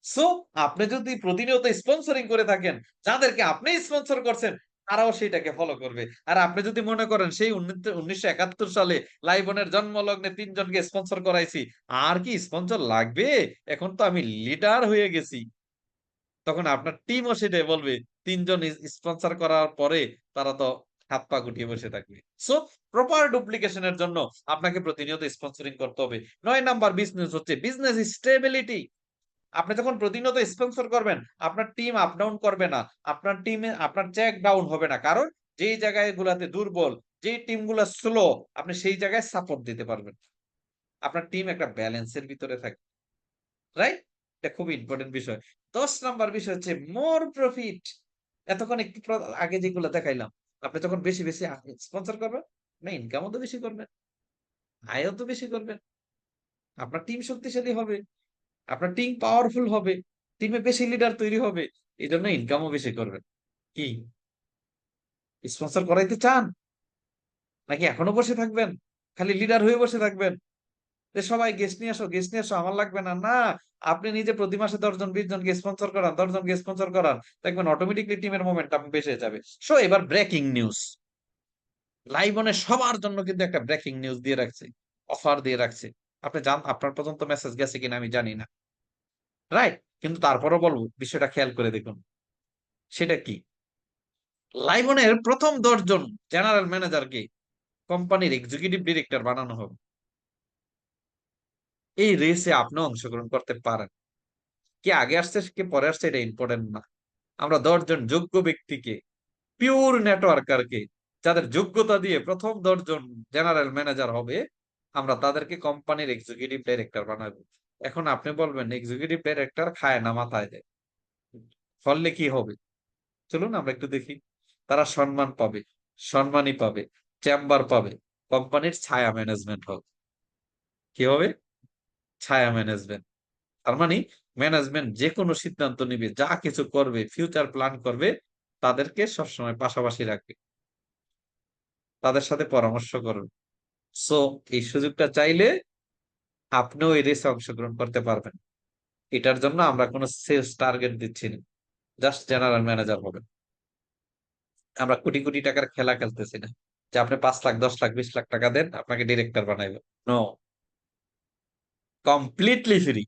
সো আপনি যদি প্রতিনিয়ত স্পন্সরিং করে থাকেন, যাদেরকে আপনি স্পন্সর করছেন, তারাও সেটাকে ফলো করবে। আর আপনি যদি মনে করেন সেই 1971 সালে লাইবনের জন্মলগ্নে 3 জনকে স্পন্সর করাইছি, আর কি স্পন্সর লাগবে, এখন তো আমি লিডার হয়ে গেছি, তখন আপনার টিমও সেটাই বলবে। 3 জন স্পন্সর করার পরে তারা তো হাত পা গুটিয়ে বসে থাকবে। সো প্রপার ডুপ্লিকেশনের জন্য আপনাকে প্রতিনিয়ত স্পন্সরিং করতে হবে। 9 নাম্বার বিজনেস হচ্ছে বিজনেস স্টেবিলিটি। আপনি যখন প্রতিনিয়ত স্পন্সর করবেন, আপনার টিম আপ ডাউন করবে না, আপনার টিমে আপনার চেক ডাউন হবে না। কারণ যেই জায়গায় গুলাতে দুর্বল, যেই টিম গুলা স্লো, আপনি সেই জায়গায় সাপোর্ট দিতে পারবেন। আপনার টিম একটা ব্যালেন্সের ভিতরে থাকে। রাইট? এটা খুব ইম্পর্টেন্ট বিষয়। 10 নাম্বার বিষয় হচ্ছে মোর প্রফিট। এতক্ষণ একটু আগে যেগুলো দেখাইলাম, আপনি যখন বেশি বেশি স্পন্সর করবেন, না ইনকামও তো বেশি করবেন, আয়ও তো বেশি করবেন, আপনার টিম শক্তিশালী হবে, আপনার টিম পাওয়ারফুল হবে, টিমে বেশি লিডার তৈরি হবে, এই জন্য ইনকামও বেশি করবেন। কি স্পন্সর করাইতে চান, নাকি এখনো বসে থাকবেন, খালি লিডার হয়ে বসে থাকবেন? যে সবাই গেস্ট নিয়ে আসো, গেস্ট নিয়ে আসো, আমার লাগবে না। না, আপনি নিজে প্রতি মাসে 10 জন 20 জনকে স্পন্সর করান, 10 জনকে স্পন্সর করান, দেখবেন অটোমেটিকলি টিমের মোমেন্টাম বেশি যাবে। সো এবার ব্রেকিং নিউজ, লাইভনে সবার জন্য কিন্তু একটা ব্রেকিং নিউজ দিয়ে রাখছে, অফার দিয়ে রাখছে। আপনি জান, আপনার পর্যন্ত মেসেজ গেছে কিনা আমি জানি না, রাইট? কিন্তু তারপরও বলবো, বিষয়টা খেয়াল করে দেখুন। সেটা কি? লাইভনের প্রথম 10 জন জেনারেল ম্যানেজারকে কোম্পানির এক্সিকিউটিভ ডিরেক্টর বানানো হবে। এই রেসে আপনিও অংশগ্রহণ করতে পারেন। কে আগে আসছে কে পরে আসছে এটা ইম্পর্টেন্ট না। আমরা 10 জন যোগ্য ব্যক্তিকে, পিওর নেটওয়ার্কারকে, যাদের যোগ্যতা দিয়ে প্রথম 10 জন জেনারেল ম্যানেজার হবে, আমরা তাদেরকে কোম্পানির এক্সিকিউটিভ ডাইরেক্টর বানাবো। এখন আপনি বলবেন এক্সিকিউটিভ ডাইরেক্টর খায় না মাথায় দেয়, ফললে কি হবে? চলুন আমরা একটু দেখি। তারা সম্মান পাবে, সম্মানই পাবে, চেম্বার পাবে, কোম্পানির ছায়া ম্যানেজমেন্ট হবে। কি হবে? ছায়া ম্যানেজমেন্ট। তার মানে ম্যানেজমেন্ট যে কোনো সিদ্ধান্ত নিবে, যা কিছু করবে, ফিউচার প্ল্যান করবে, তাদেরকে সবসময় পাশাপাশি রাখবে, তাদের সাথে পরামর্শ করবে। সো এই সুযোগটা চাইলে আপনিও এই রেসে অংশগ্রহণ করতে পারবেন। এটার জন্য আমরা কোনো সেলস টার্গেট দিচ্ছি না, জাস্ট জেনারেল ম্যানেজার হবেন। আমরা কোটি কোটি টাকার খেলা খেলতেছি না যে আপনি 5 লাখ 10 লাখ 20 লাখ টাকা দেন আপনাকে ডিরেক্টর বানাইবো। No, completely free.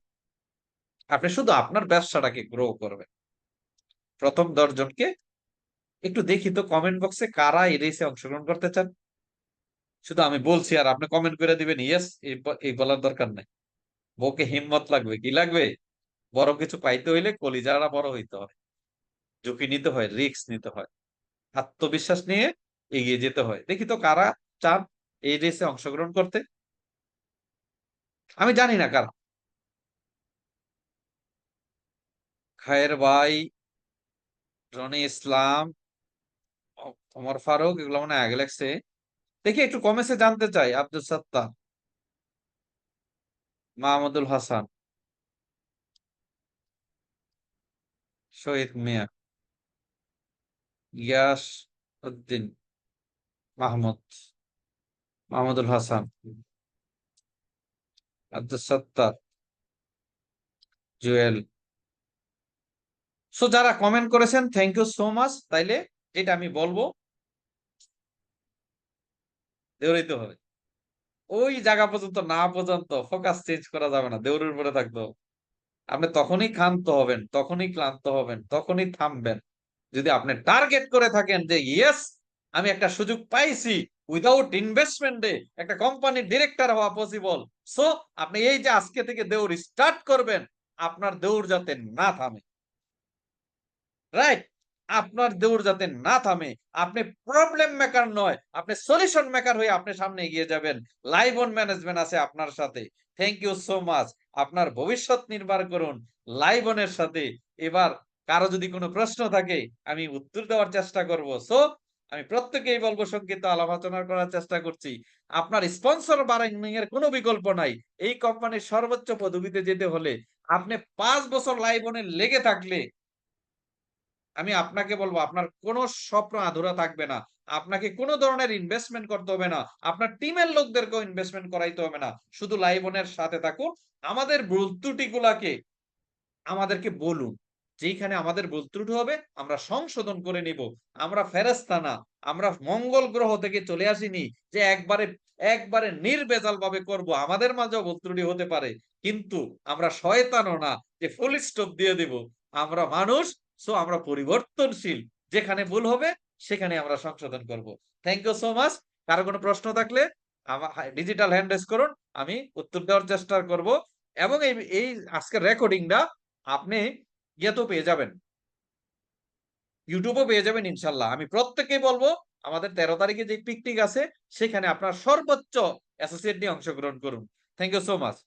আপনি শুধু আপনার ব্যবসাটাকে গ্রো করবেন। প্রথম 10 জনকে একটু দেখি তো কমেন্ট বক্সে কারা এই রেসে অংশগ্রহণ করতে চান। শুধু আমি বলছি আর আপনি কমেন্ট করে দিবেন ইয়েস, এই বলার দরকার নাই। বউকে হিম্মত লাগবে, কি লাগবে? বড় কিছু পাইতে হইলে কলিজারা বড় হইতে হয়, ঝুঁকি নিতে হয়, রিস্ক নিতে হয়, আত্মবিশ্বাস নিয়ে এগিয়ে যেতে হয়। দেখি তো কারা চান এই রেসে অংশগ্রহণ করতে। আমি জানি না কারা। খায়ের ভাই, রনি ইসলাম, ওমর ফারুক, এগুলো মানে আগে লাগছে। দেখি একটু কমেছে জানতে চাই। আব্দুল সত্তার, মাহমুদুল হাসান, শহীদ মিয়া, গিয়াস উদ্দিন মাহমুদ, মাহমুদুল হাসান, আব্দুল সত্তার, জুয়েল। সো যারা কমেন্ট করেছেন থ্যাংক ইউ সো মাচ। তাইলে যেটা আমি বলবো, দৌড়াইতে হবে। ওই জায়গা পর্যন্ত না পর্যন্ত ফোকাস চেঞ্জ করা যাবে না, দৌড়ের উপরে থাকতে হবে। আপনি তখনই ক্ষান্ত হবেন, তখনই ক্লান্ত হবেন, তখনই থামবেন যদি আপনি টার্গেট করে থাকেন যে ইয়েস, আমি একটা সুযোগ পাইছি, উইদাউট ইনভেস্টমেন্টে একটা কোম্পানির ডিরেক্টর হওয়া পসিবল। সো আপনি এই যে আজকে থেকে দৌড় স্টার্ট করবেন, আপনার দৌড় যাতে না থামে, রাইট? আপনার দৌড় যাতে না থামে। আপনি প্রবলেম মেকার নয়, আপনি সলিউশন মেকার হয়ে আপনি সামনে এগিয়ে যাবেন। লাইভ অন ম্যানেজমেন্ট আছে আপনার সাথে। Thank you so much. আপনার ভবিষ্যৎ নির্ভর করুন লাইভ অনের সাথে। এবার কারো যদি কোনো প্রশ্ন থাকে আমি উত্তর দেওয়ার চেষ্টা করব। সো আমি প্রত্যেকেই বলবো, সংক্ষিপ্ত আলোচনা করার চেষ্টা করছি। আপনার স্পন্সর বাড়ানোর এর কোনো বিকল্প নাই। এই কোম্পানির সর্বোচ্চ পদবিতে যেতে হলে আপনি 5 বছর লাইভ অনে লেগে থাকলে আমি আপনাকে বলবো আপনার কোনো স্বপ্ন আধুরা থাকবে না। আপনাকে কোনো ধরনের ইনভেস্টমেন্ট করতে হবে না, আপনার টিমের লোকদেরকেও ইনভেস্টমেন্ট করাইতে হবে না। শুধু লাইভনের সাথে থাকুন। আমাদের ভুল ত্রুটিগুলাকে আমাদেরকে বলুন, যেখানে আমাদের ভুল ত্রুটি হবে আমরা সংশোধন করে নিব। আমরা ফেরেশতা না, আমরা মঙ্গল গ্রহ থেকে চলে আসিনি যে একবারে একবারে নির্ভেজাল ভাবে করব। আমাদের মাঝেও ভুল ত্রুটি হতে পারে, কিন্তু আমরা শয়তানও না যে ফুল স্টপ দিয়ে দিব। আমরা মানুষ, সো আমরা পরিবর্তনশীল। যেখানে ভুল হবে সেখানে আমরা সংশোধন করব। Thank you so much. কারো কোনো প্রশ্ন থাকলে আমার ডিজিটাল হ্যান্ড রেজ করুন, আমি উত্তর দেওয়ার চেষ্টা করব। এবং এই এই আজকের রেকর্ডিংটা আপনি ইয়েতেও পেয়ে যাবেন, ইউটিউবও পেয়ে যাবেন ইনশাল্লাহ। আমি প্রত্যেককে বলবো আমাদের 13 তারিখে যে পিকনিক আছে সেখানে আপনার সর্বোচ্চ অ্যাসোসিয়েট নিয়ে অংশগ্রহণ করুন। Thank you so much.